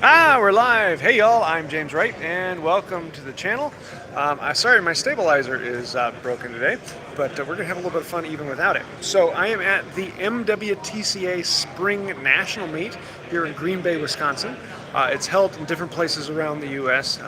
We're live. Hey, y'all. I'm James Wright, and welcome to the channel. Sorry, my stabilizer is broken today, but we're gonna have a little bit of fun even without it. So I am at the MWTCA Spring National Meet here in Green Bay, Wisconsin. It's held in different places around the U.S.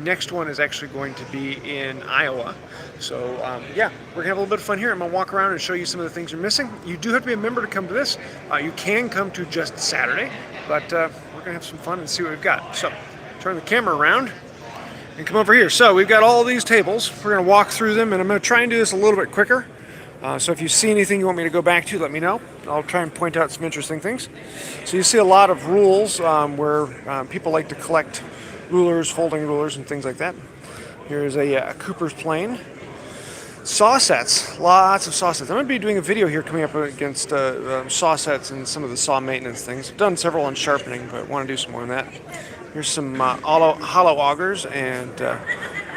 Next one is actually going to be in Iowa. So yeah, we're gonna have a little bit of fun here. I'm gonna walk around and show you some of the things you're missing. You do have to be a member to come to this. You can come to just Saturday, but we're gonna have some fun and see what we've got. So turn the camera around and come over here. So we've got all these tables. We're gonna walk through them, and I'm gonna try and do this a little bit quicker. So if you see anything you want me to go back to, let me know. I'll try and point out some interesting things. So you see a lot of rules where people like to collect rulers, folding rulers, and things like that. Here's a Cooper's plane. Saw sets, lots of saw sets. I'm going to be doing a video here coming up against saw sets and some of the saw maintenance things. I've done several on sharpening, but I want to do some more on that. Here's some hollow augers and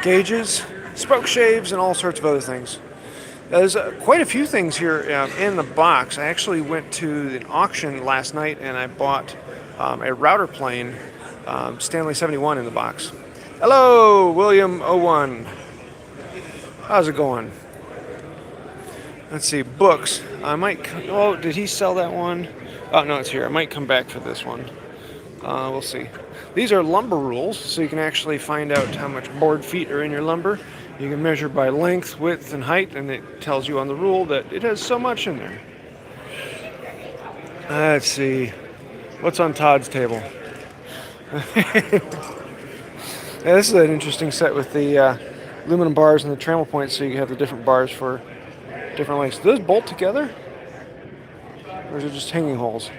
gauges, spoke shaves, and all sorts of other things. There's quite a few things here in the box. I actually went to an auction last night and I bought a router plane, Stanley 71 in the box. Hello, William 01. How's it going? Let's see, books. I might, oh, did he sell that one? Oh, no, it's here. I might come back for this one. We'll see. These are lumber rules, so you can actually find out how much board feet are in your lumber. You can measure by length, width, and height, and it tells you on the rule that it has so much in there. Let's see. What's on Todd's table? Yeah, this is an interesting set with the aluminum bars and the trammel points, so you have the different bars for different lengths. Do those bolt together? Or is it just hanging holes?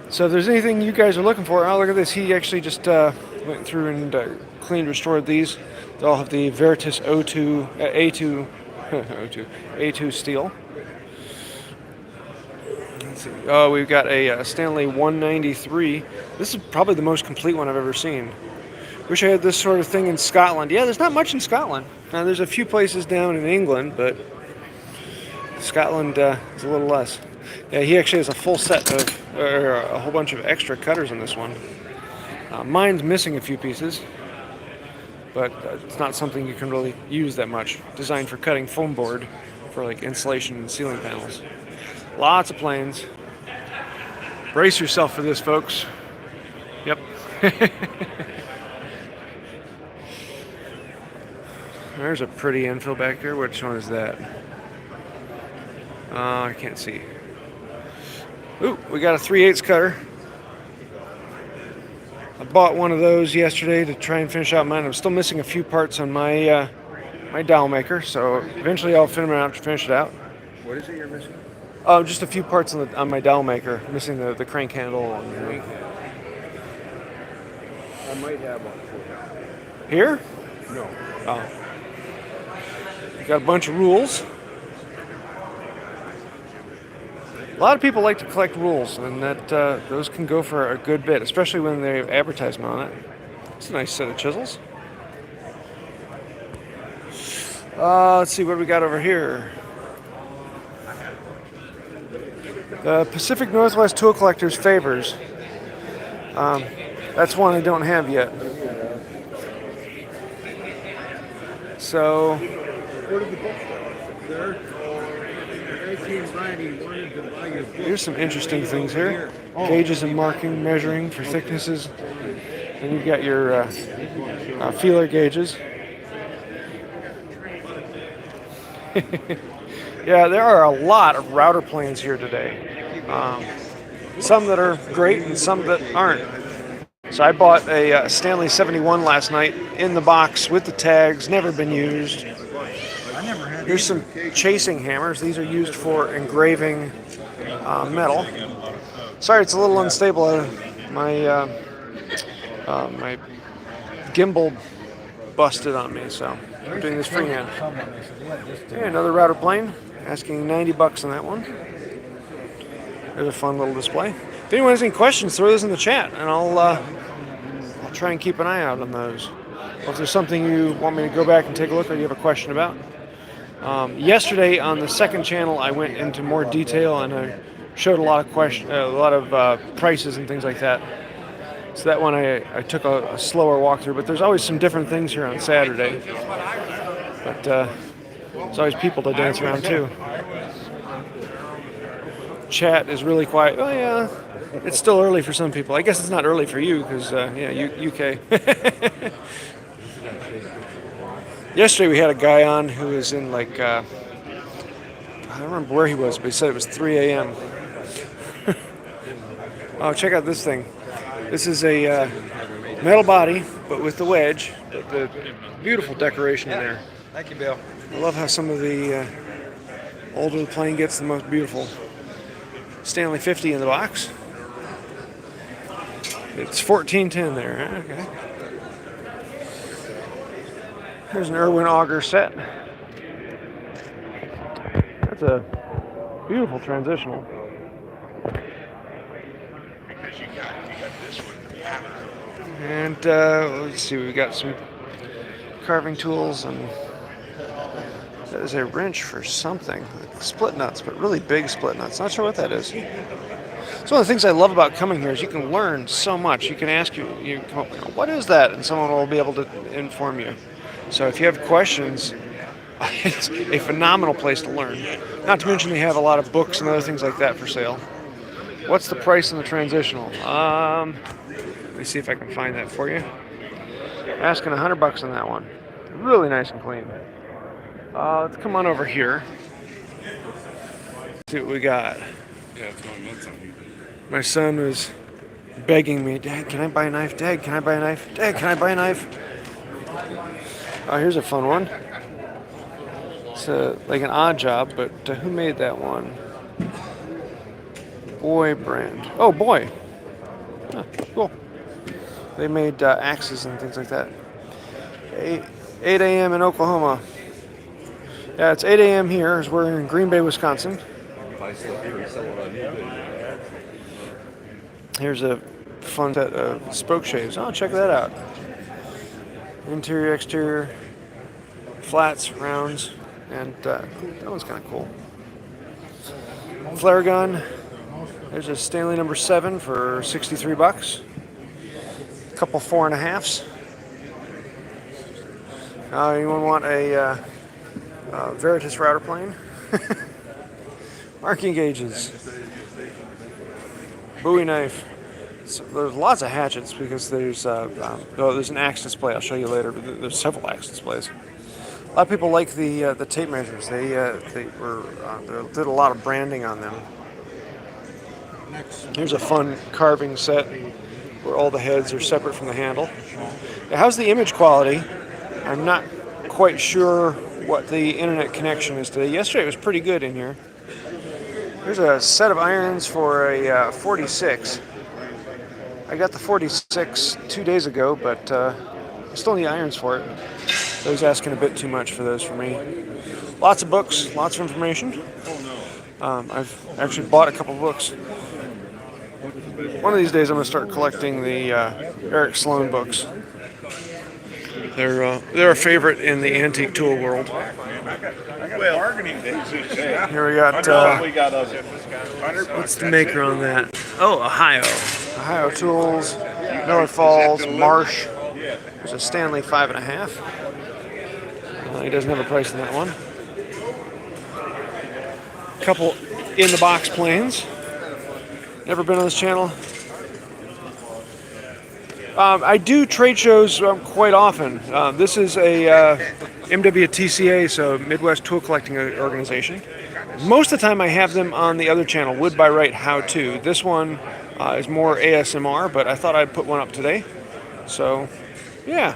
So if there's anything you guys are looking for, oh, look at this. He actually just went through and cleaned, restored these. They all have the Veritas A2 A2 steel. Let's see. Oh, we've got a Stanley 193. This is probably the most complete one I've ever seen. Wish I had this sort of thing in Scotland. Yeah, there's not much in Scotland. Now, there's a few places down in England, but Scotland is a little less. Yeah, he actually has a full set of, or a whole bunch of extra cutters in this one. Mine's missing a few pieces, but it's not something you can really use that much. Designed for cutting foam board for like insulation and ceiling panels. Lots of planes. Brace yourself for this, folks. Yep. There's a pretty infill back here. Which one is that? I can't see. Ooh, we got a 3/8 cutter. I bought one of those yesterday to try and finish out mine. I'm still missing a few parts on my my dowel maker, so eventually I'll finish it out. What is it you're missing? Oh, just a few parts on my dowel maker. Missing the crank handle. And, I might have one for you. Here? No. Oh. We got a bunch of rules. A lot of people like to collect rules, and that those can go for a good bit, especially when they have advertisement on it. It's a nice set of chisels. Let's see what we got over here. The Pacific Northwest Tool Collectors Favors. That's one I don't have yet. So, here's some interesting things here. Gauges and marking, measuring for thicknesses. And you've got your feeler gauges. Yeah, there are a lot of router planes here today. Some that are great and some that aren't. So I bought a Stanley 71 last night in the box with the tags, never been used. Here's some chasing hammers. These are used for engraving metal. Sorry, it's a little unstable. My gimbal busted on me, so I'm doing this freehand. Okay, another router plane. Asking $90 on that one. There's a fun little display. If anyone has any questions, throw those in the chat, and I'll try and keep an eye out on those. Or if there's something you want me to go back and take a look at, or you have a question about. Yesterday on the second channel, I went into more detail on showed a lot of prices and things like that. So that one I took a slower walkthrough, but there's always some different things here on Saturday. But there's always people to dance around too. Chat is really quiet. Oh yeah, it's still early for some people. I guess it's not early for you because UK. Yesterday we had a guy on who was in like I don't remember where he was, but he said it was 3 a.m. Oh, check out this thing. This is a metal body, but with the wedge. But the beautiful decoration in there. Thank you, Bill. I love how some of the older the plane gets, the most beautiful. Stanley 50 in the box. It's 1410 there. Okay. Here's an Irwin auger set. That's a beautiful transitional. And let's see, we've got some carving tools, and that is a wrench for something. Like split nuts, but really big split nuts. Not sure what that is. It's one of the things I love about coming here is you can learn so much. You can ask you come up, what is that? And someone will be able to inform you. So if you have questions, it's a phenomenal place to learn. Not to mention they have a lot of books and other things like that for sale. What's the price on the transitional? Let me see if I can find that for you. Asking $100 on that one. Really nice and clean. Let's come on over here. See what we got. Yeah, it's going nuts on you. My son was begging me, Dad, can I buy a knife? Dad, can I buy a knife? Dad, can I buy a knife? Oh, here's a fun one. It's like an odd job, but who made that one? Boy brand. Oh, Boy. Huh, cool. They made axes and things like that. 8 a.m. in Oklahoma. Yeah, it's 8 a.m. here as we're in Green Bay, Wisconsin. Here's a fun set of spoke shaves. Oh, check that out. Interior, exterior, flats, rounds, and that one's kind of cool. Flare gun. There's a Stanley number 7 for $63. A couple 4.5s. Anyone want a Veritas router plane? Marking gauges. Bowie knife. So there's lots of hatchets because there's an axe display. I'll show you later. But there's several axe displays. A lot of people like the tape measures. They did a lot of branding on them. Here's a fun carving set where all the heads are separate from the handle. Now, how's the image quality? I'm not quite sure what the internet connection is today. Yesterday it was pretty good in here. Here's a set of irons for a 46. I got the 46 2 days ago, but I still need irons for it. I was asking a bit too much for those for me. Lots of books, lots of information. I've actually bought a couple books. One of these days I'm going to start collecting the Eric Sloan books. They're a favorite in the antique tool world. Here we got, what's the maker on that? Oh, Ohio Tools, Miller Falls, Marsh. There's a Stanley 5.5. He doesn't have a price on that one. A couple in the box planes. Never been on this channel. I do trade shows quite often. This is a MWTCA, so Midwest Tool Collecting Organization. Most of the time I have them on the other channel, Wood by Wright How To. This one is more ASMR, but I thought I'd put one up today. So, yeah.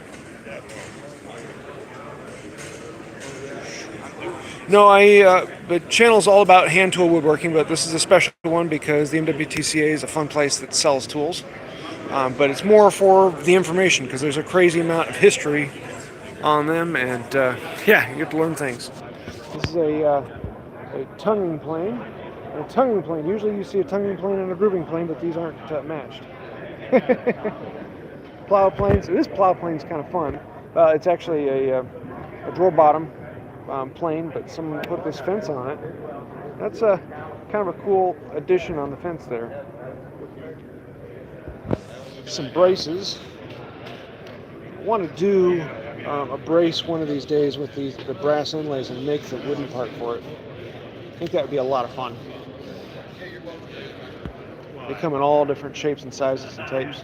No, the channel's all about hand tool woodworking, but this is a special one because the MWTCA is a fun place that sells tools. But it's more for the information because there's a crazy amount of history on them, and yeah, you get to learn things. This is a tonguing plane. A tonguing plane. Usually you see a tonguing plane and a grooving plane, but these aren't matched. Plow planes. This plow plane is kind of fun. It's actually a drawer bottom plane, but someone put this fence on it. That's kind of a cool addition on the fence there. Some braces. I want to do a brace one of these days with the brass inlays and make the wooden part for it. I think that would be a lot of fun. They come in all different shapes and sizes and types.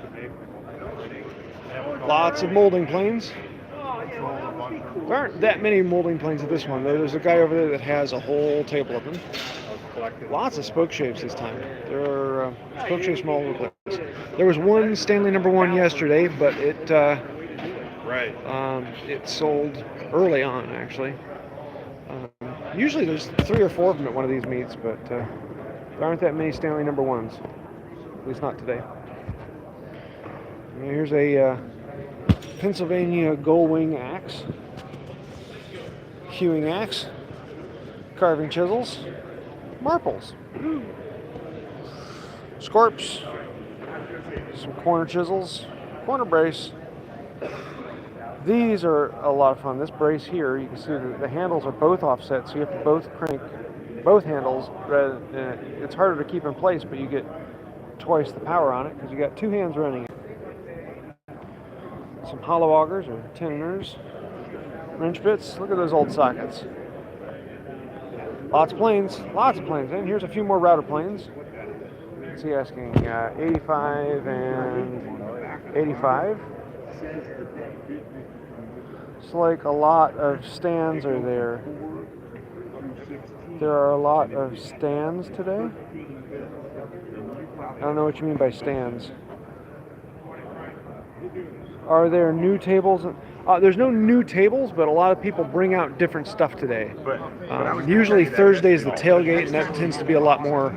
Lots of molding planes. There aren't that many molding planes at this one. There's a guy over there that has a whole table of them. Lots of spoke shapes this time. There are spoke shapes from all over the place. There was one Stanley #1 yesterday, but it sold early on, actually. Usually there's 3 or 4 of them at one of these meets, but there aren't that many Stanley #1s. At least not today. Here's a Pennsylvania gull wing axe, hewing axe, carving chisels, marples, scorps, some corner chisels, corner brace. These are a lot of fun. This brace here, you can see that the handles are both offset, so you have to both crank both handles. It's harder to keep in place, but you get twice the power on it because you got 2 hands running it. Some hollow augers or tenoners, wrench bits. Look at those old sockets. Lots of planes, and here's a few more router planes. What's he asking? 85 and 85. It's like a lot of stands are there. There are a lot of stands today. I don't know what you mean by stands. Are there new tables? There's no new tables, but a lot of people bring out different stuff today. Usually Thursday is the tailgate, and that tends to be a lot more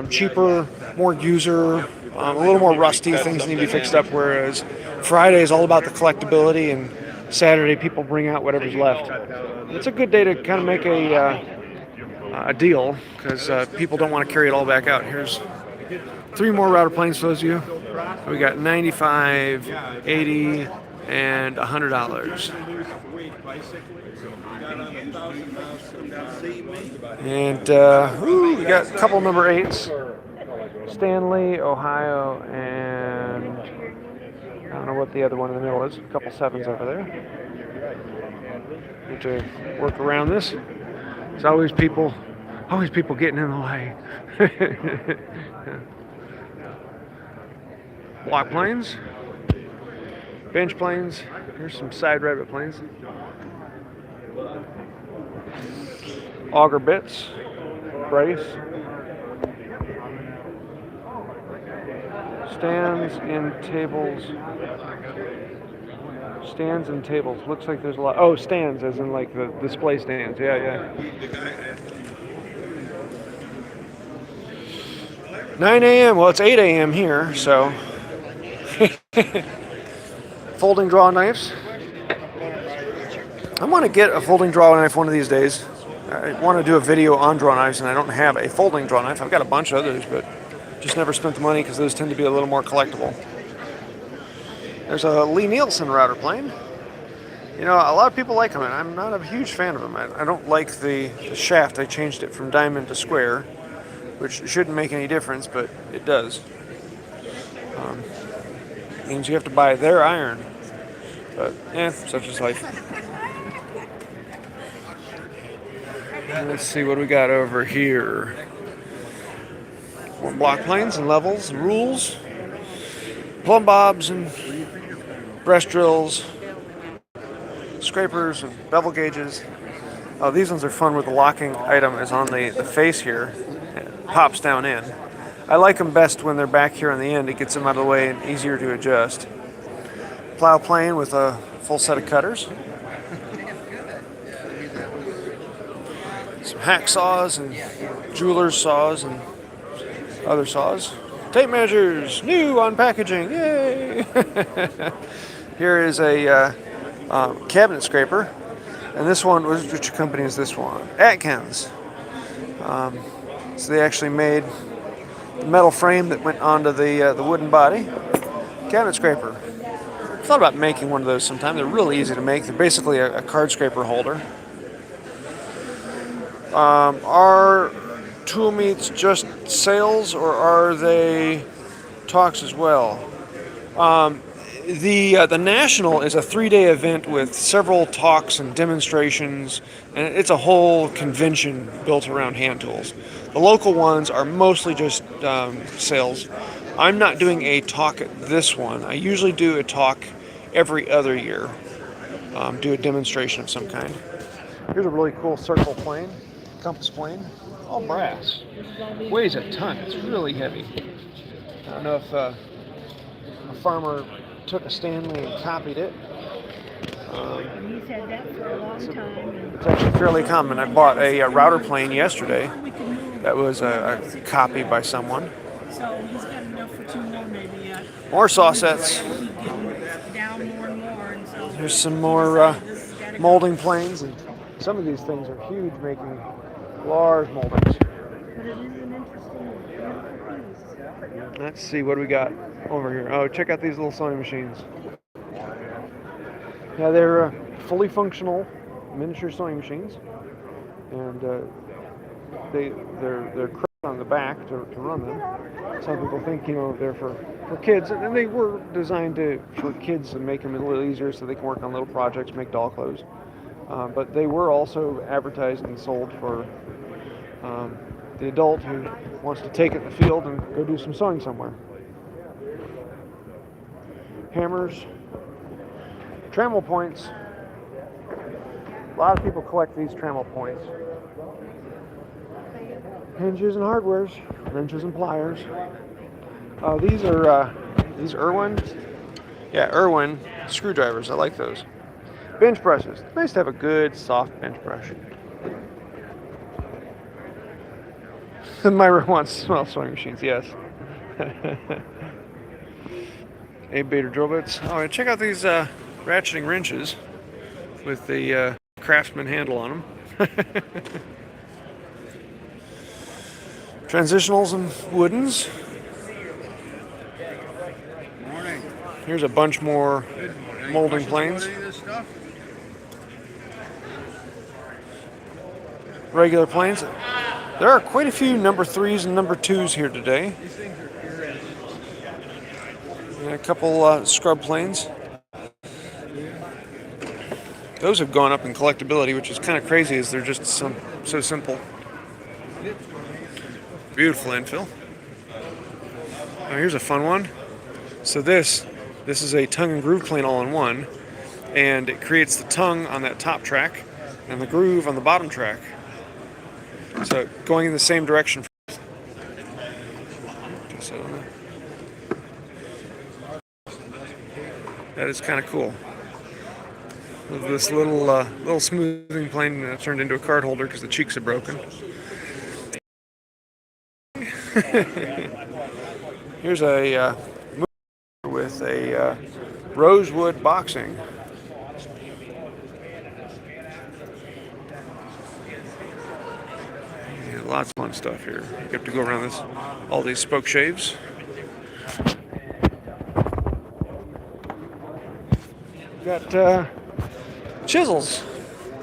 cheaper, more user, a little more rusty. Things need to be fixed up, whereas Friday is all about the collectability, and Saturday people bring out whatever's left. It's a good day to kind of make a deal, because people don't want to carry it all back out. Here's 3 more router planes for those of you. We got 95, 80, and $100. And we got a couple number 8s. Stanley, Ohio, and I don't know what the other one in the middle is. A couple 7s over there. Need to work around this. There's always people getting in the way. Block planes, bench planes. Here's some side rabbit planes. Auger bits, brace, stands and tables. Stands and tables. Looks like there's a lot. Oh, stands, as in like the display stands. Yeah. 9 a.m. Well, it's 8 a.m. here, so. Folding draw knives. I want to get a folding draw knife one of these days. I want to do a video on draw knives, and I don't have a folding draw knife. I've got a bunch of others, but just never spent the money because those tend to be a little more collectible. There's a Lee Nielsen router plane. You know, a lot of people like them, and I'm not a huge fan of them. I don't like the shaft. I changed it from diamond to square, which shouldn't make any difference, but it does. Means you have to buy their iron, but such is life. Let's see what we got over here. More block planes and levels and rules, plumb bobs and breast drills, scrapers and bevel gauges. Oh, these ones are fun where the locking item is on the face here. It pops down in. I like them best when they're back here on the end. It gets them out of the way and easier to adjust. Plow plane with a full set of cutters. Some hacksaws and jeweler's saws and other saws. Tape measures, new on packaging, yay! Here is a cabinet scraper. And this one, which company is this one? Atkins. So they actually made the metal frame that went onto the wooden body. Cabinet scraper. I thought about making one of those sometime. They're really easy to make. They're basically a card scraper holder. Our tool meets just sales, or are they talks as well? The National is a 3-day event with several talks and demonstrations, and it's a whole convention built around hand tools. The local ones are mostly just sales. I'm not doing a talk at this one. I usually do a talk every other year, do a demonstration of some kind. Here's a really cool circle plane, compass plane, all brass. Weighs a ton. It's really heavy. I don't know if a farmer took a Stanley and copied it. He's had that for a long time. It's actually fairly common. I bought a router plane yesterday that was a copy by someone. So he's got enough for 2 more maybe yet. More saw sets. Keep getting down more and more. And so Here's some more molding planes. And some of these things are huge, making large moldings. But it is an interesting, beautiful piece. Let's see, what do we got over here? Oh, check out these little sewing machines. Yeah, they're fully functional miniature sewing machines, and they're cranked on the back to run them. Some people think they're for kids, and they were designed for kids to make them a little easier so they can work on little projects, make doll clothes. But they were also advertised and sold for the adult who wants to take it in the field and go do some sewing somewhere. Hammers, trammel points. A lot of people collect these trammel points. Hinges and hardwares, wrenches and pliers. These are Irwin. Yeah, Irwin screwdrivers. I like those. Bench brushes. Nice to have a good soft bench brush. Myra wants small sewing machines. Yes. 8-baiter drill bits. Oh, and check out these ratcheting wrenches with the Craftsman handle on them. Transitionals and woodens. Morning. Here's a bunch more molding planes. Regular planes. There are quite a few number 3s and number 2s here today. And a couple scrub planes. Those have gone up in collectability, which is kind of crazy as they're just so simple. Beautiful infill. Now here's a fun one. So this is a tongue and groove plane all in one, and it creates the tongue on that top track and the groove on the bottom track. So going in the same direction. That is kind of cool. This little smoothing plane turned into a card holder because the cheeks are broken. Here's a with a rosewood boxing. Yeah, lots of fun stuff here. You have to go around all these spoke shaves. Got chisels,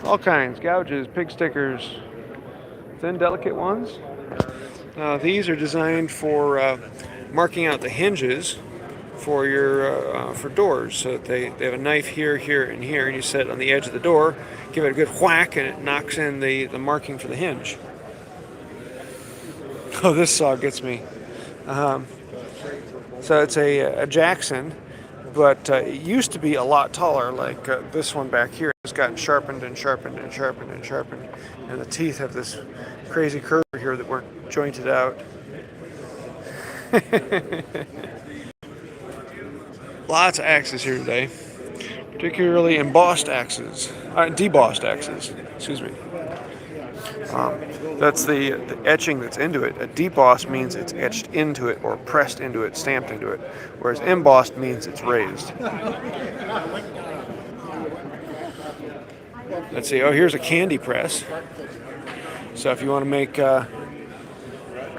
all kinds, gouges, pig stickers, thin, delicate ones. These are designed for marking out the hinges for your for doors. So they have a knife here, here, and here, and you set it on the edge of the door, give it a good whack, and it knocks in the marking for the hinge. Oh, this saw gets me. So it's a Jackson, but it used to be a lot taller, like this one back here. It's gotten sharpened and sharpened and sharpened and sharpened, and the teeth have this crazy curve here that weren't jointed out. Lots of axes here today, particularly embossed axes, debossed axes, excuse me. That's the etching that's into it. A deboss means it's etched into it or pressed into it, stamped into it, whereas embossed means it's raised. Let's see, oh, here's a candy press. So if you want to make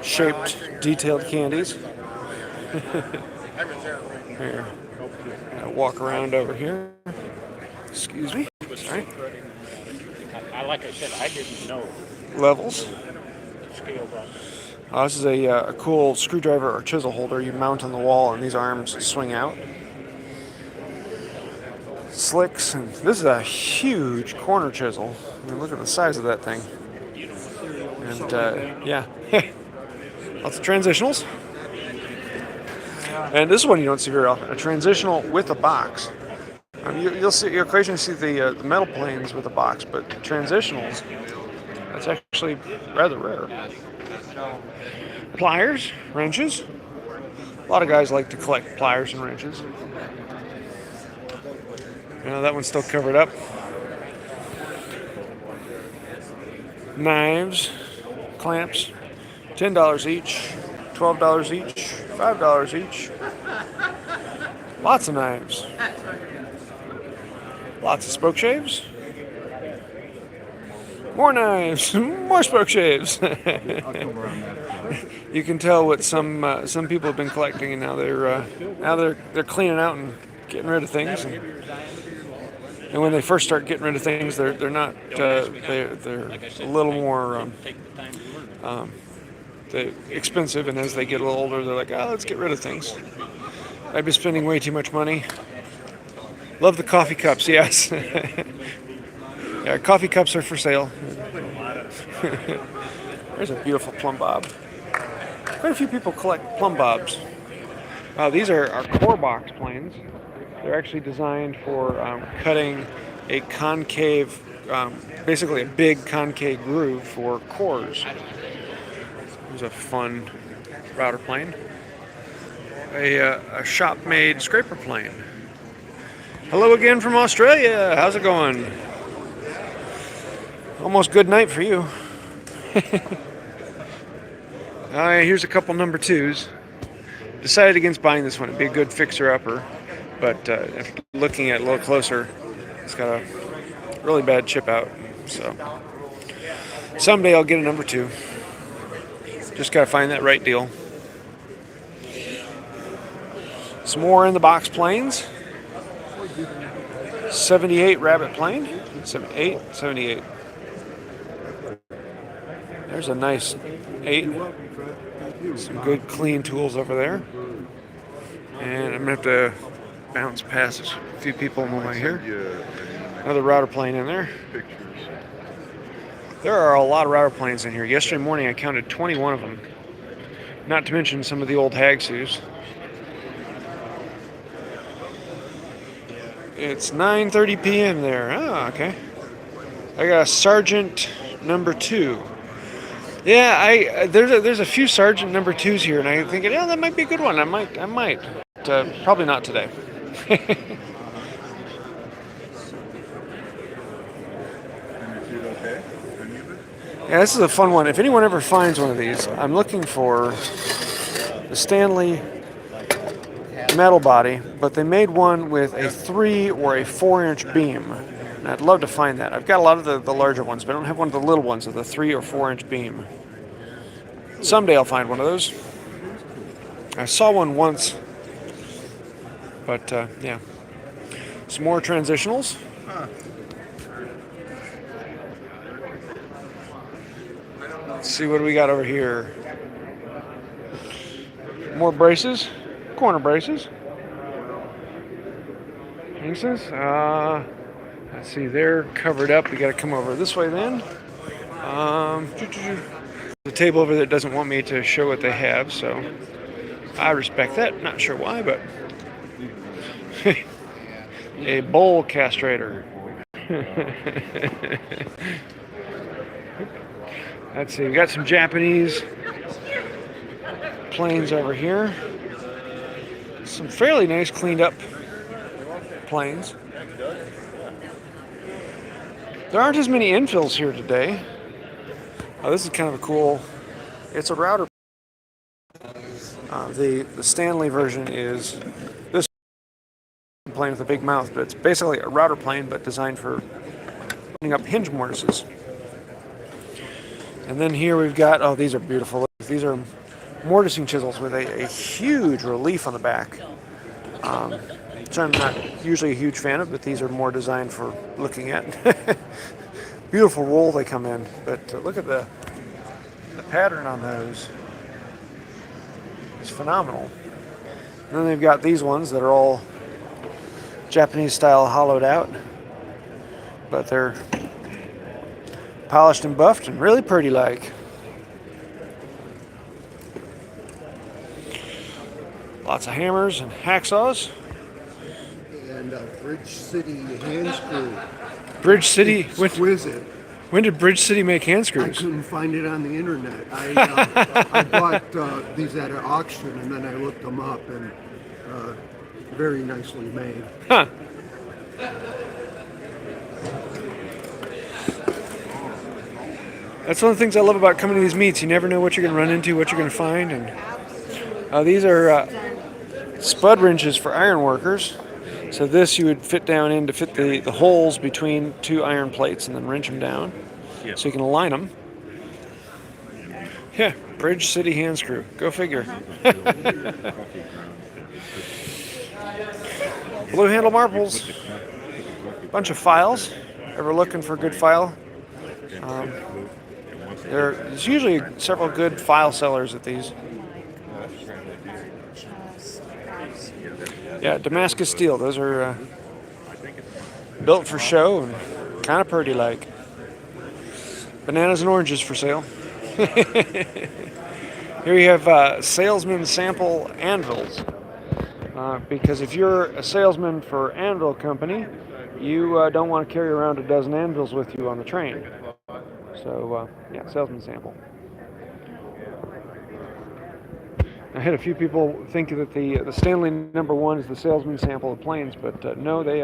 shaped, detailed candies. Here, I'll walk around over here. Excuse me. Sorry. Like I said, I didn't know. Levels. This is a cool screwdriver or chisel holder you mount on the wall, and these arms swing out. Slicks, and this is a huge corner chisel. I mean, look at the size of that thing. And yeah, lots of transitionals. And this is one you don't see very often, a transitional with a box. You'll occasionally see the metal planes with a box, but transitionals, that's actually rather rare. Pliers, wrenches. A lot of guys like to collect pliers and wrenches. That one's still covered up. Knives, clamps, $10 each, $12 each, $5 each. Lots of knives. Lots of spoke shaves. More knives, more spoke shaves. You can tell what some people have been collecting, and now they're cleaning out and getting rid of things. And when they first start getting rid of things, they're not they're a little more expensive, and as they get a little older, they're like, let's get rid of things. I've been spending way too much money. Love the coffee cups, yes. Yeah, coffee cups are for sale. There's a beautiful plumb bob. Quite a few people collect plumb bobs. These are our core box planes. They're actually designed for cutting a concave, basically a big concave groove for cores. There's a fun router plane. A shop-made scraper plane. Hello again from Australia. How's it going? Almost good night for you. Here's a couple number 2s. Decided against buying this one. It'd be a good fixer-upper. But after looking at it a little closer, it's got a really bad chip out. So someday I'll get a number 2. Just got to find that right deal. Some more in the box planes. 78 rabbit plane. 78. There's a nice 8. Some good clean tools over there. And I'm going to have to bounce past a few people on the way here. Another router plane in there. There are a lot of router planes in here. Yesterday morning I counted 21 of them. Not to mention some of the old Hagsus. It's 9:30 p.m. there. Oh, okay. I got a Sergeant number 2. Yeah, there's a few Sergeant number 2s here, and I'm thinking, that might be a good one. I might. Probably not today. Yeah, this is a fun one. If anyone ever finds one of these, I'm looking for the Stanley metal body, but they made one with a 3 or a 4-inch beam. And I'd love to find that. I've got a lot of the larger ones, but I don't have one of the little ones with a 3 or 4-inch beam. Someday I'll find one of those. I saw one once, but yeah. Some more transitionals. Let's see what we got over here. More braces, corner braces. Pieces. Let's see, they're covered up. We got to come over this way then. The table over there doesn't want me to show what they have, so I respect that. Not sure why, but a bowl castrator. Let's see, we got some Japanese planes over here. Some fairly nice cleaned up planes. There aren't as many infills here today. This is kind of a cool, it's a router. The Stanley version is this plane with a big mouth, but it's basically a router plane, but designed for putting up hinge mortises. And then here we've got, these are beautiful. These are mortising chisels with a huge relief on the back. Which I'm not usually a huge fan of, but these are more designed for looking at. Beautiful roll they come in, but look at the pattern on those is phenomenal. And then they've got these ones that are all Japanese style hollowed out, but they're polished and buffed and really pretty like. Lots of hammers and hacksaws. And Bridge City hand screw. Bridge City. Exquisite. When did Bridge City make hand I screws? couldn't find it on the internet. I bought these at an auction, and then I looked them up, and very nicely made. Huh. That's one of the things I love about coming to these meets. You never know what you're going to run into, what you're going to find. And these are spud wrenches for iron workers. So this you would fit down in to fit the holes between two iron plates and then wrench them down. Yeah. So you can align them. Yeah, Bridge City hand screw. Go figure. Blue handle marbles. Bunch of files. Ever looking for a good file? There's usually several good file sellers at these. Yeah, Damascus steel. Those are built for show and kind of pretty like. Bananas and oranges for sale. Here you have salesman sample anvils. Because if you're a salesman for anvil company, you don't want to carry around a dozen anvils with you on the train. So, yeah, salesman sample. I had a few people think that the Stanley number 1 is the salesman sample of planes, but no, they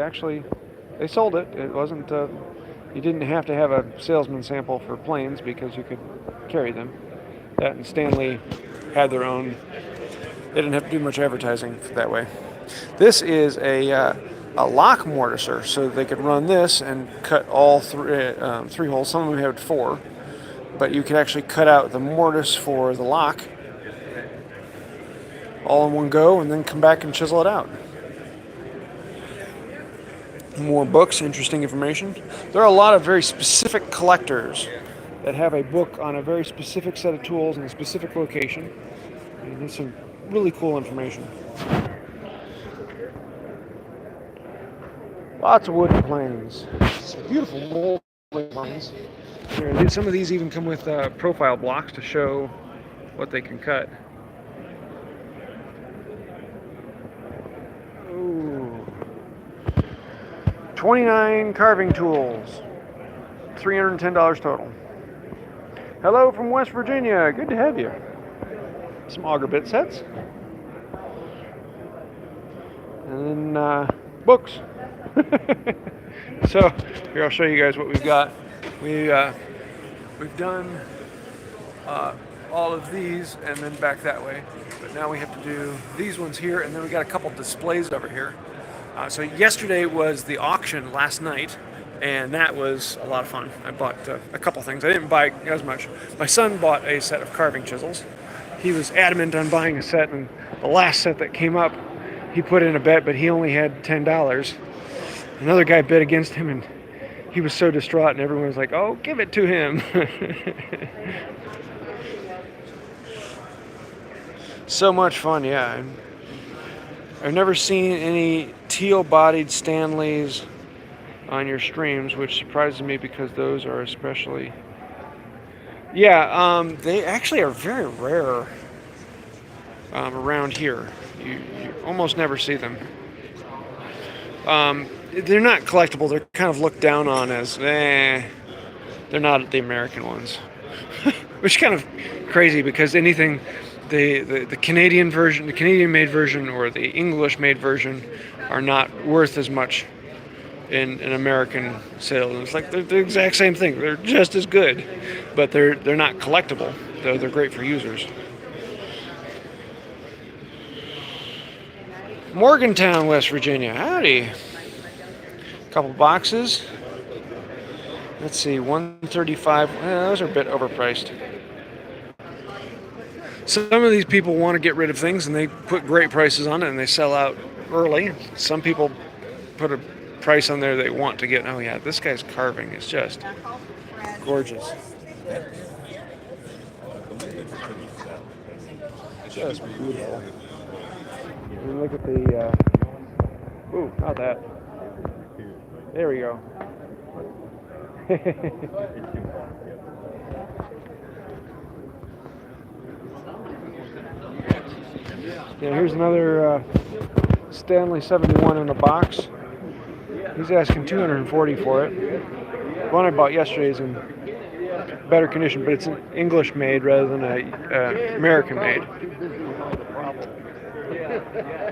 sold it. It wasn't, you didn't have to have a salesman sample for planes because you could carry them. That and Stanley had their own. They didn't have to do much advertising that way. This is a lock mortiser, so they could run this and cut all three holes. Some of them had 4, but you could actually cut out the mortise for the lock all in one go and then come back and chisel it out. More books, interesting information. There are a lot of very specific collectors that have a book on a very specific set of tools in a specific location. And there's some really cool information. Lots of wooden planes. Beautiful molded planes. Here, some of these even come with profile blocks to show what they can cut. Ooh. 29 carving tools. $310 total. Hello from West Virginia. Good to have you. Some auger bit sets. And then books. So here I'll show you guys what we've got. We've done all of these and then back that way, but now we have to do these ones here, and then we got a couple displays over here. So yesterday was the auction last night, and that was a lot of fun. I bought a couple things. I didn't buy as much. My son bought a set of carving chisels. He was adamant on buying a set, and the last set that came up, he put in a bet, but he only had $10. Another guy bid against him, and he was so distraught, and everyone was like, oh, give it to him. So much fun, yeah. I've never seen any teal-bodied Stanleys on your streams, which surprises me because those are especially... Yeah, they actually are very rare around here. You almost never see them. They're not collectible. They're kind of looked down on as, they're not the American ones. Which is kind of crazy because anything, the Canadian version, the Canadian-made version or the English-made version are not worth as much in an American sale. And it's like they're the exact same thing. They're just as good, but they're not collectible. They're great for users. Morgantown, West Virginia. Howdy. Couple boxes. Let's see, $135. Those are a bit overpriced. Some of these people want to get rid of things and they put great prices on it and they sell out early. Some people put a price on there they want to get. Oh yeah, this guy's carving is just gorgeous. Just beautiful. And look at the, ooh, not that. There we go. Yeah, here's another Stanley 71 in a box. He's asking $240 for it. The one I bought yesterday is in better condition, but it's an English made rather than a American made.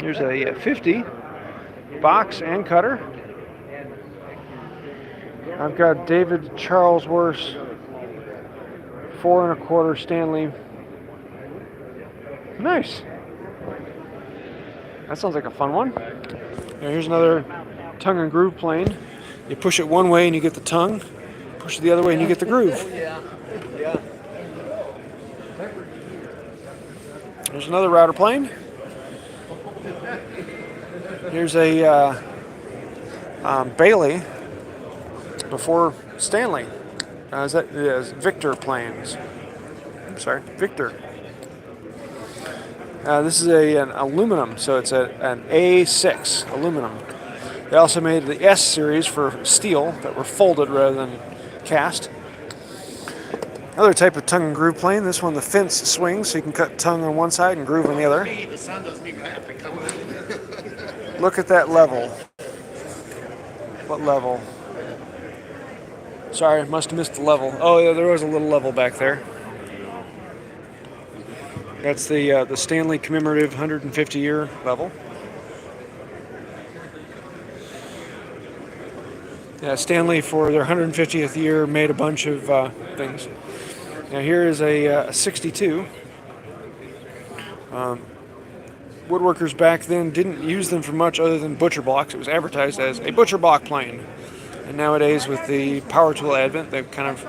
Here's a 50 box and cutter. I've got David Charlesworth's 4 1/4 Stanley. Nice. That sounds like a fun one. Now here's another tongue and groove plane. You push it one way and you get the tongue. Push it the other way and you get the groove. There's another router plane. Here's a Bailey before Stanley. Is that Victor planes? I'm sorry, Victor. This is an aluminum, so it's an A6 aluminum. They also made the S series for steel that were folded rather than cast. Another type of tongue and groove plane. This one, the fence swings, so you can cut tongue on one side and groove on the other. Look at that level. What level? Sorry, I must have missed the level. Oh yeah, there was a little level back there. That's the Stanley commemorative 150-year level. Yeah, Stanley for their 150th year made a bunch of things. Now here is a 62. Woodworkers back then didn't use them for much other than butcher blocks. It was advertised as a butcher block plane. And nowadays with the power tool advent, they've kind of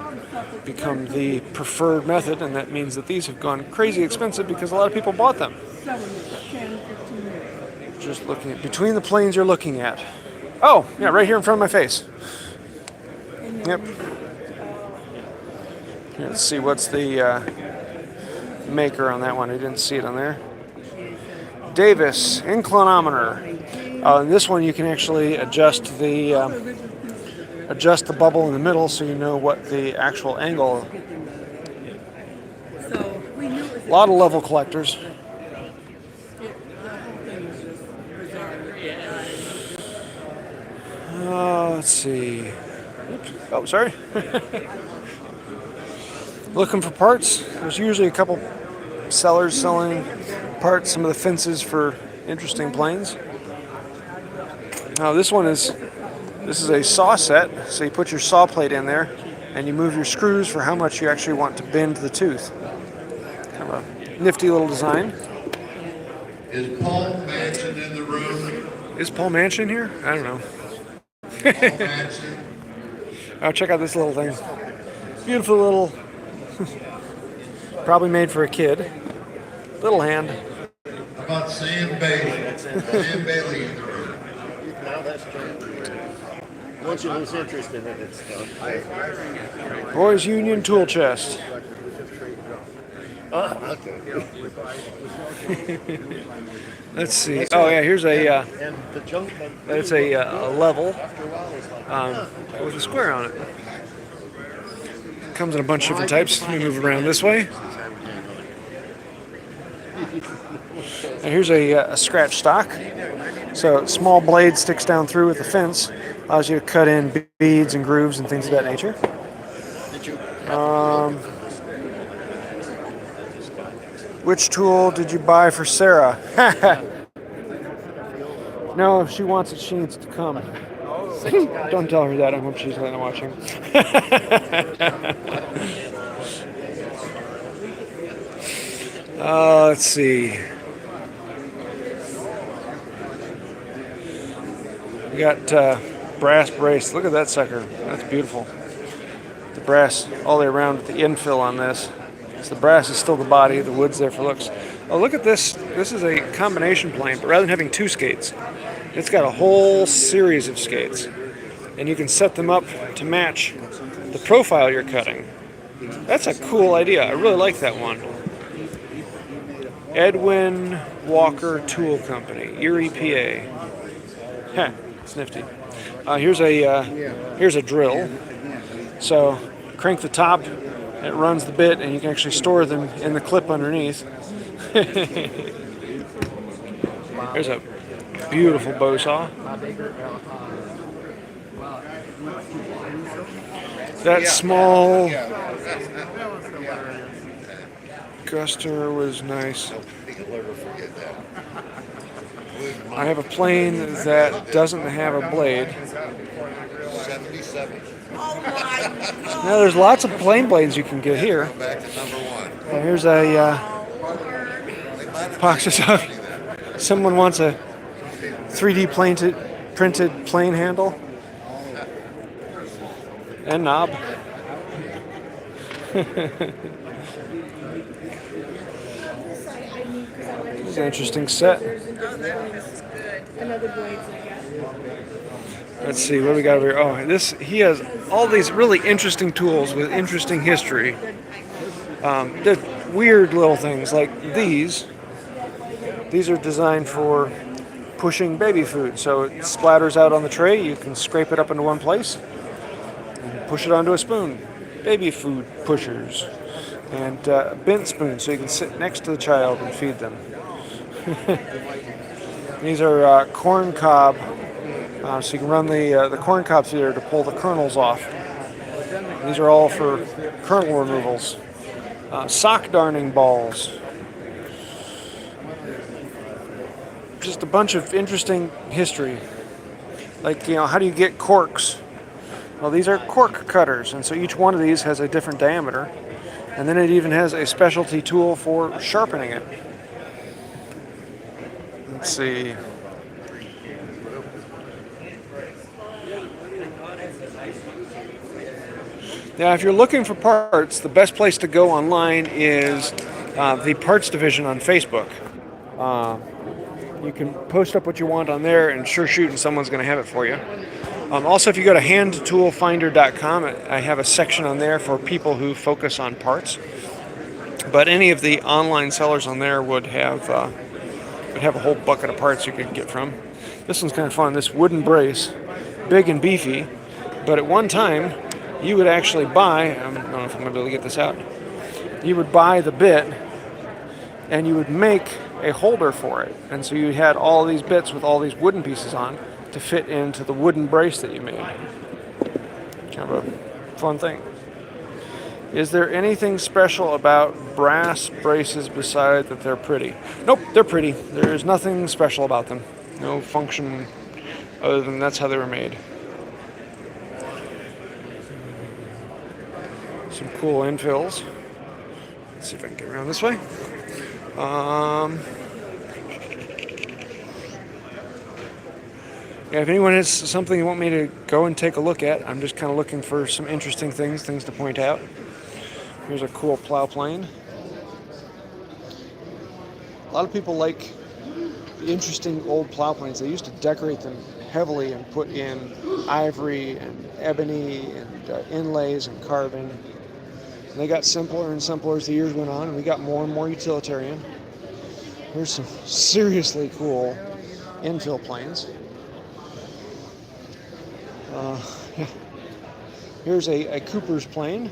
become the preferred method, and that means that these have gone crazy expensive because a lot of people bought them. Just looking at between the planes you're looking at. Oh, yeah, right here in front of my face. Yep. Here, let's see what's the maker on that one. I didn't see it on there. Davis inclinometer. In this one you can actually adjust the bubble in the middle so you know what the actual angle. A lot of level collectors. Let's see. Oops. Oh, sorry. Looking for parts. There's usually a couple sellers selling parts, some of the fences for interesting planes. Now this is a saw set, so you put your saw plate in there and you move your screws for how much you actually want to bend the tooth. Kind of a nifty little design. Is Paul Manchin in the room? Is Paul Manchin here? I don't know. Paul Manchin. Oh, check out this little thing. Beautiful little, probably made for a kid. Little hand. How about Sam Bailey? Sam Bailey in the room. Once you lose interest in it, it's done. Boys Union tool chest. Okay. Let's see. Oh yeah, here's a. And the junk. It's a level with a square on it. Comes in a bunch of different types. Let me move around this way. And here's a scratch stock. So a small blade sticks down through with the fence. Allows you to cut in beads and grooves and things of that nature. Which tool did you buy for Sarah? No, if she wants it, she needs to come. Don't tell her that. I hope she's not watching. Let's see. We got brass brace. Look at that sucker. That's beautiful. The brass all the way around with the infill on this. So the brass is still the body. The wood's there for looks. Oh, look at this. This is a combination plane, but rather than having two skates, it's got a whole series of skates. And you can set them up to match the profile you're cutting. That's a cool idea. I really like that one. Edwin Walker Tool Company, Erie, PA. Heh, it's nifty. Here's a drill. So crank the top, it runs the bit, and you can actually store them in the clip underneath. There's a beautiful bow saw. That small Guster was nice. I have a plane that doesn't have a blade. 77. Now there's lots of plane blades you can get here. Back to number one. Here's a box of stuff. Someone wants a 3D printed plane handle and knob. This is an interesting set. Let's see, what do we got over here? Oh, he has all these really interesting tools with interesting history. They're weird little things like these. These are designed for pushing baby food. So it splatters out on the tray. You can scrape it up into one place and push it onto a spoon. Baby food pushers. And bent spoons so you can sit next to the child and feed them. These are corn cob. So you can run the corn cob through there to pull the kernels off. These are all for kernel removals. Sock darning balls. Just a bunch of interesting history. Like, how do you get corks? Well, these are cork cutters, and so each one of these has a different diameter. And then it even has a specialty tool for sharpening it. Let's see. Now, if you're looking for parts, the best place to go online is the parts division on Facebook. You can post up what you want on there, and sure shooting, someone's going to have it for you. Also, if you go to handtoolfinder.com, I have a section on there for people who focus on parts. But any of the online sellers on there would have a whole bucket of parts you could get from. This one's kind of fun. This wooden brace, big and beefy, but at one time you would actually buy, I don't know if I'm going to be able to get this out, you would buy the bit and you would make a holder for it. And so you had all these bits with all these wooden pieces on to fit into the wooden brace that you made. Kind of a fun thing. Is there anything special about brass braces beside that they're pretty? Nope, they're pretty. There's nothing special about them. No function other than that's how they were made. Some cool infills. Let's see if I can get around this way. Yeah, if anyone has something you want me to go and take a look at, I'm just kind of looking for some interesting things to point out. Here's a cool plow plane. A lot of people like the interesting old plow planes. They used to decorate them heavily and put in ivory and ebony and inlays and carving. And they got simpler and simpler as the years went on, and we got more and more utilitarian. Here's some seriously cool infill planes. Here's a Cooper's plane.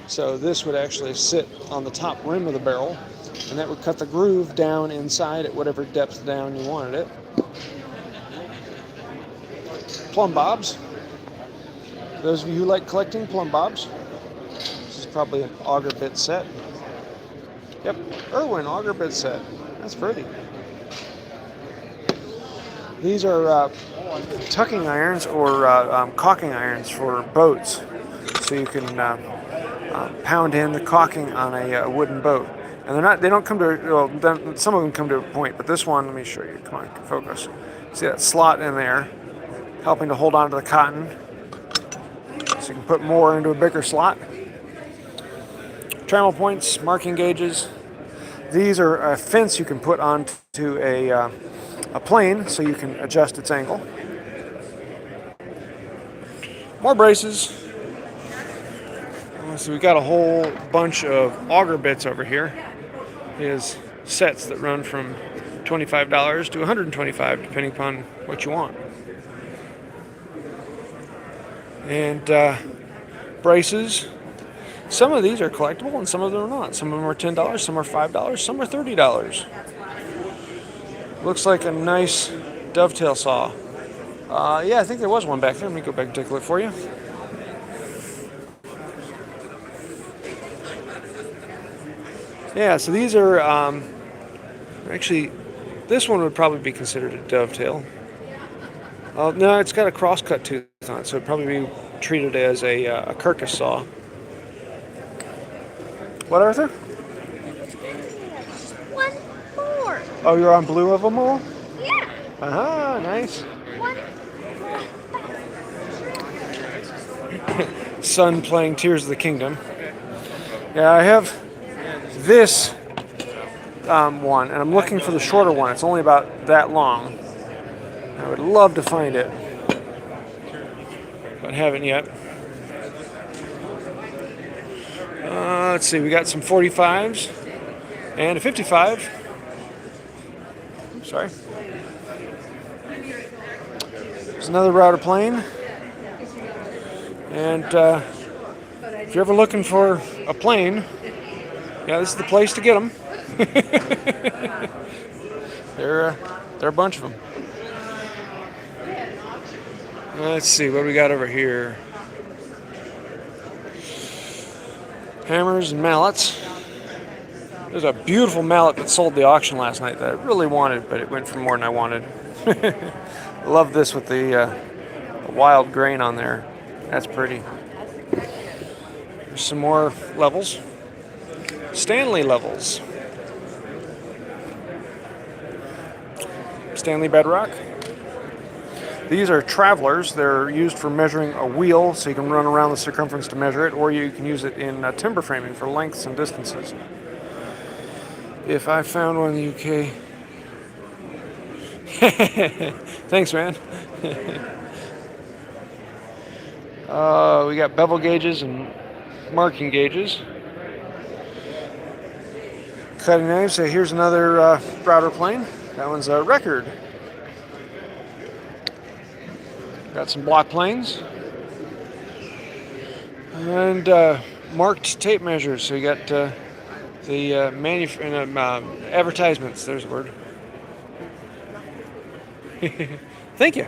So this would actually sit on the top rim of the barrel, and that would cut the groove down inside at whatever depth down you wanted it. Plumb bobs. Those of you who like collecting plumb bobs, this is probably an auger bit set. Yep, Irwin auger bit set. That's pretty. These are tucking irons or caulking irons for boats, so you can pound in the caulking on a wooden boat. And they don't come to, well, some of them come to a point, but this one, let me show you. Come on, focus. See that slot in there, helping to hold on to the cotton, so you can put more into a bigger slot. Trammel points, marking gauges. These are a fence you can put onto a plane, so you can adjust its angle. More braces. So we've got a whole bunch of auger bits over here. They sets that run from $25 to $125, depending upon what you want. And braces. Some of these are collectible and some of them are not. Some of them are $10, some are $5, some are $30. Looks like a nice dovetail saw. Yeah, I think there was one back there. Let me go back and take a look for you. Yeah, so these are actually, this one would probably be considered a dovetail. No, it's got a cross-cut tooth on it, so it'd probably be treated as a carcass saw. What, Arthur? One more. Oh, you're on blue of them all? Yeah. Uh-huh, nice. One. Son playing Tears of the Kingdom. Yeah, I have this one, and I'm looking for the shorter one. It's only about that long. I would love to find it, but haven't yet. Let's see, we got some 45s and a 55. Sorry. There's another router plane. And if you're ever looking for a plane, yeah, this is the place to get them. There are a bunch of them. Let's see what we got over here. Hammers and mallets. There's a beautiful mallet that sold the auction last night that I really wanted, but it went for more than I wanted. I love this with the wild grain on there. That's pretty. There's some more levels. Stanley levels. Stanley bedrock. These are travelers. They're used for measuring a wheel, so you can run around the circumference to measure it, or you can use it in timber framing for lengths and distances. If I found one in the UK. Thanks, man. We got bevel gauges and marking gauges. Cutting knives. So here's another router plane. That one's a record. Got some block planes. And marked tape measures. So you got the advertisements. There's a word. Thank you.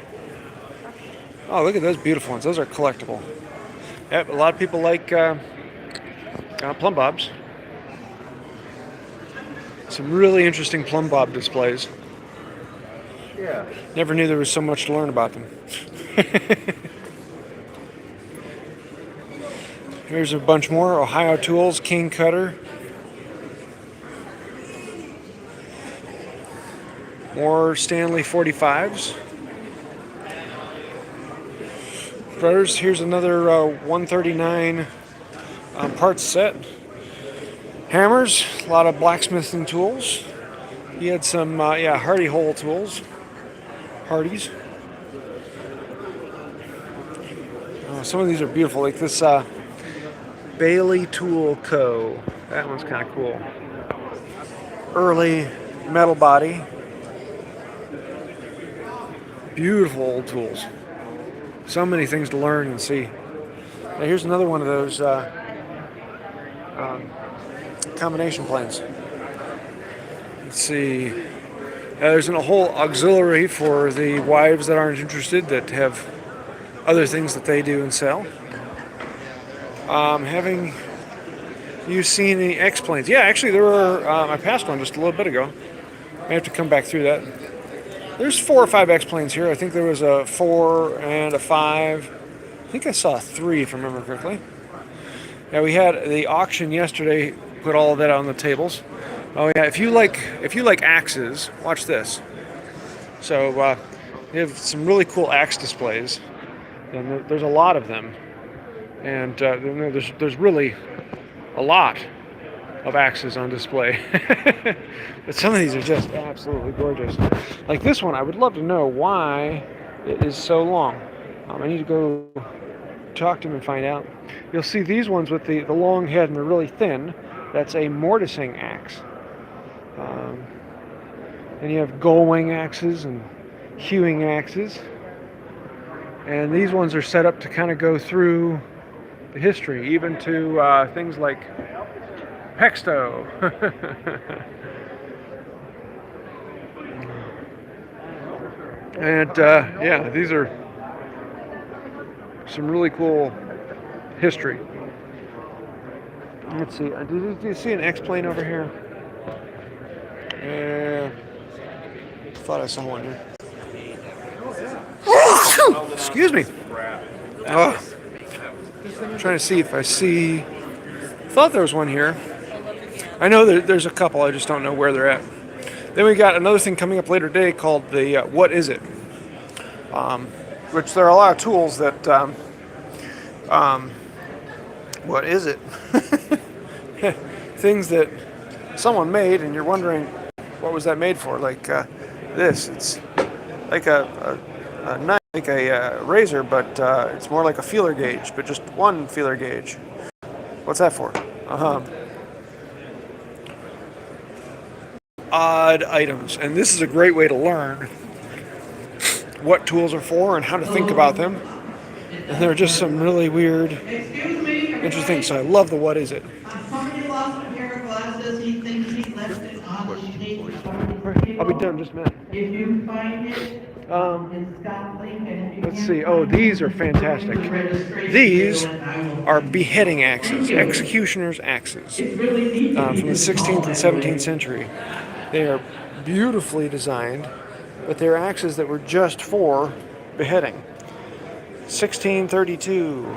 Oh, look at those beautiful ones. Those are collectible. Yep, a lot of people like plumb bobs. Some really interesting plumb bob displays. Yeah. Never knew there was so much to learn about them. Here's a bunch more. Ohio Tools, King Cutter. More Stanley 45s. Brothers, here's another 139 parts set. Hammers, a lot of blacksmithing tools. He had some, Hardy hole tools. Hardy's. Some of these are beautiful, like this Bailey Tool Co. That one's kind of cool. Early metal body. Beautiful old tools. So many things to learn and see. Now here's another one of those combination planes. Let's see. There's a whole auxiliary for the wives that aren't interested, that have other things that they do and sell. Having you seen any X-planes? Yeah, actually there were, I passed one just a little bit ago. I have to come back through that. There's 4 or 5 X-planes here. I think there was a 4 and a 5. I think I saw a 3 if I remember correctly. Yeah, we had the auction yesterday, put all of that on the tables. Oh yeah, if you like axes, watch this. So they have some really cool axe displays, and there's a lot of them. And there's really a lot of axes on display. But some of these are just absolutely gorgeous. Like this one, I would love to know why it is so long. I need to go talk to him and find out. You'll see these ones with the long head and they're really thin. That's a mortising axe. Um, and you have gull-wing axes and hewing axes. And these ones are set up to kind of go through the history, even to things like Pexto. And yeah, these are some really cool history. Let's see, do you see an X-plane over here? Thought I saw one here. Excuse me. Oh, I'm trying to see if I see. Thought there was one here. I know that there's a couple. I just don't know where they're at. Then we got another thing coming up later today called the What Is It? Which there are a lot of tools that. What is it? Things that someone made, and you're wondering what was that made for? Like this. It's like a knife, like a razor, but it's more like a feeler gauge, but just one feeler gauge. What's that for? Odd items, and this is a great way to learn what tools are for and how to think about them. And there are just some really weird, interesting. So I love the What Is It? Somebody lost a pair of glasses. He thinks he left it on the table. I'll be done in just a minute. If you find it, it's got Lincoln. Let's see. Oh, these are fantastic. These are beheading axes, executioner's axes, from the 16th and 17th century. They are beautifully designed, but they're axes that were just for beheading. 1632.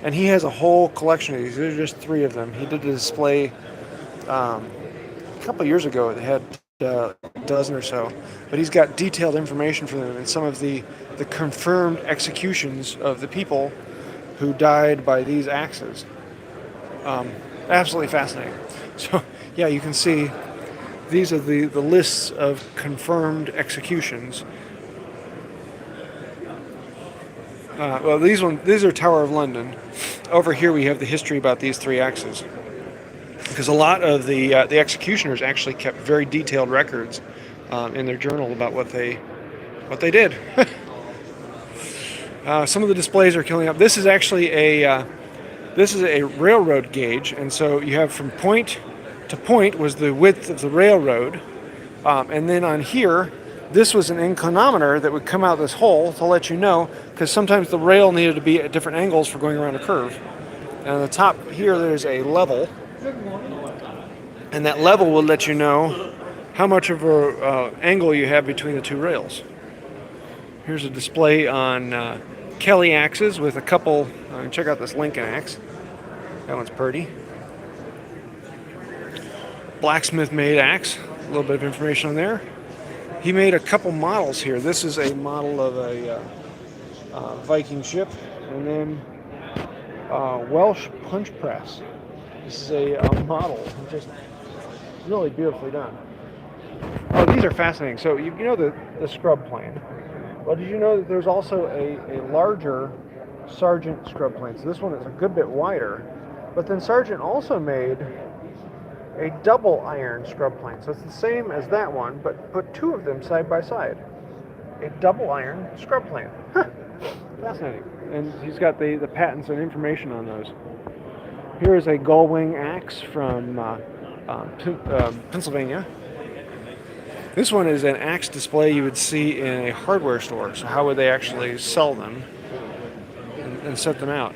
And he has a whole collection of these. There's just 3 of them. He did a display a couple of years ago. They had a dozen or so. But he's got detailed information for them and some of the confirmed executions of the people who died by these axes. Absolutely fascinating. So, yeah, you can see these are the lists of confirmed executions. Well, these are Tower of London. Over here we have the history about these 3 axes, because a lot of the executioners actually kept very detailed records in their journal about what they did. Some of the displays are killing up. This is actually a railroad gauge, and so you have from point to point was the width of the railroad, and then on here. This was an inclinometer that would come out this hole to let you know, because sometimes the rail needed to be at different angles for going around a curve. And on the top here, there's a level, and that level will let you know how much of a angle you have between the 2 rails. Here's a display on Kelly axes with a couple. Check out this Lincoln axe. That one's pretty. Blacksmith-made axe. A little bit of information on there. He made a couple models here. This is a model of a Viking ship, and then Welsh punch press. This is a model, just really beautifully done. Oh, these are fascinating. So you know the scrub plane. Well, did you know that there's also a larger Sargent scrub plane? So this one is a good bit wider, but then Sargent also made a double iron scrub plane. So it's the same as that one, but put 2 of them side by side. A double iron scrub plane. Huh. Fascinating. And he's got the patents and information on those. Here is a gull-wing axe from Pennsylvania. This one is an axe display you would see in a hardware store. So how would they actually sell them and set them out?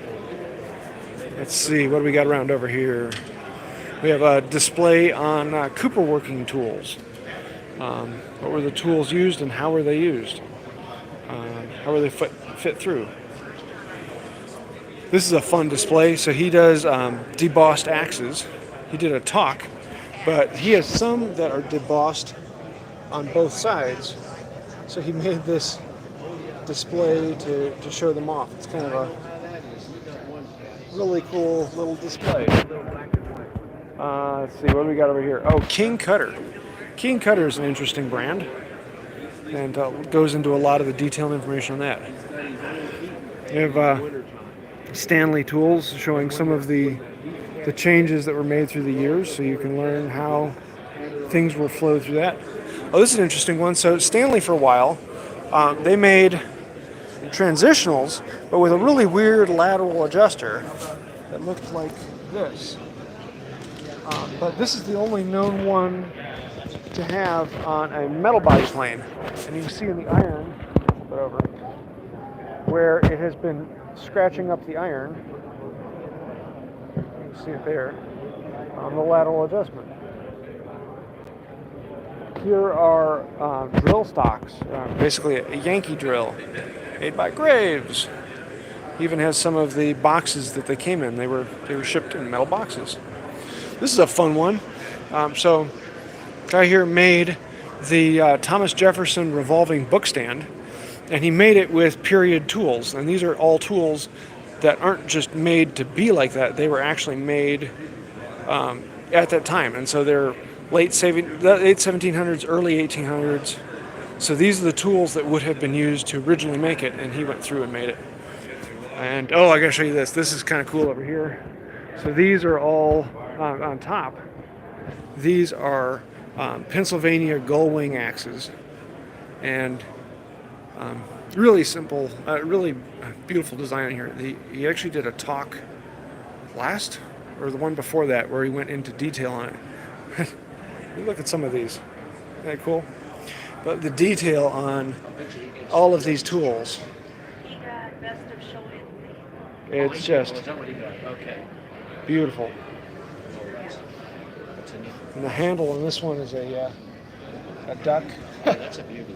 Let's see, what do we got around over here? We have a display on cooper working tools. What were the tools used and how were they used? How were they fit through? This is a fun display. So he does debossed axes. He did a talk, but he has some that are debossed on both sides. So he made this display to show them off. It's kind of a really cool little display. Let's see, what do we got over here? Oh, King Cutter. King Cutter is an interesting brand, and goes into a lot of the detailed information on that. We have Stanley tools showing some of the the changes that were made through the years, so you can learn how things were flowed through that. Oh, this is an interesting one. So Stanley, for a while, they made transitionals, but with a really weird lateral adjuster that looked like this. But this is the only known one to have on a metal body plane. And you can see in the iron, but over, where it has been scratching up the iron. You can see it there on the lateral adjustment. Here are drill stocks, basically a Yankee drill made by Graves. Even has some of the boxes that they came in. They were shipped in metal boxes. This is a fun one. So, guy here made the Thomas Jefferson revolving book stand, and he made it with period tools. And these are all tools that aren't just made to be like that. They were actually made at that time, and so they're late 1700s, early 1800s. So these are the tools that would have been used to originally make it, and he went through and made it. And oh, I gotta show you this. This is kind of cool over here. So these are all on top. These are Pennsylvania gull wing axes, and really simple, really beautiful design here. He actually did a talk last, or the one before that, where he went into detail on it. Look at some of these. Isn't that cool? But the detail on all of these tools, it's just beautiful. And the handle on this one is a duck. That's a beauty.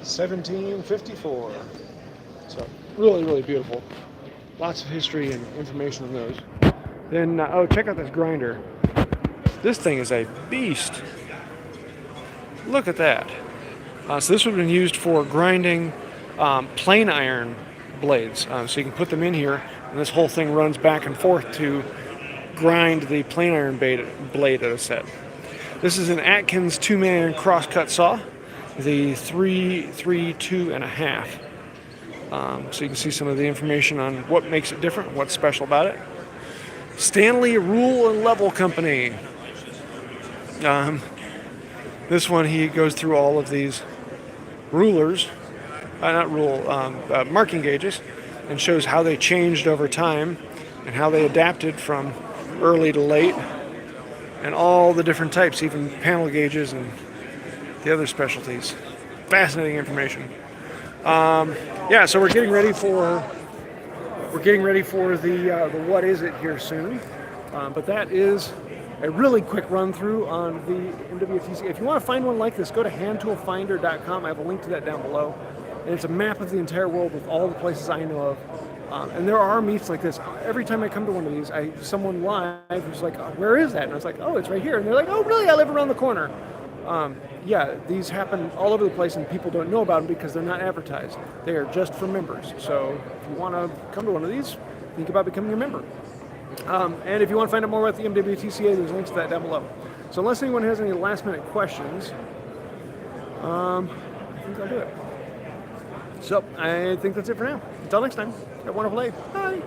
1754. So really, really beautiful. Lots of history and information on those. Then, oh, check out this grinder. This thing is a beast. Look at that. So this would have been used for grinding plain iron blades. So you can put them in here, and this whole thing runs back and forth to grind the plain iron blade at a set. This is an Atkins 2-man cross-cut saw, the 3.2.5. So you can see some of the information on what makes it different, what's special about it. Stanley Rule and Level Company. This one, he goes through all of these rulers, marking gauges, and shows how they changed over time and how they adapted from early to late, and all the different types, even panel gauges and the other specialties. Fascinating information. Yeah, so we're getting ready for the what is it here soon, but that is a really quick run through on the MWTCA. If you want to find one like this, go to handtoolfinder.com. I have a link to that down below, and it's a map of the entire world with all the places I know of. And there are meets like this. Every time I come to one of these, someone live who's like, oh, where is that? And I was like, oh, it's right here. And they're like, oh, really? I live around the corner. Yeah, these happen all over the place, and people don't know about them because they're not advertised. They are just for members. So if you want to come to one of these, think about becoming a member. And if you want to find out more about the MWTCA, there's links to that down below. So unless anyone has any last-minute questions, I think I'll do it. So I think that's it for now. Until next time, have a wonderful day. Bye.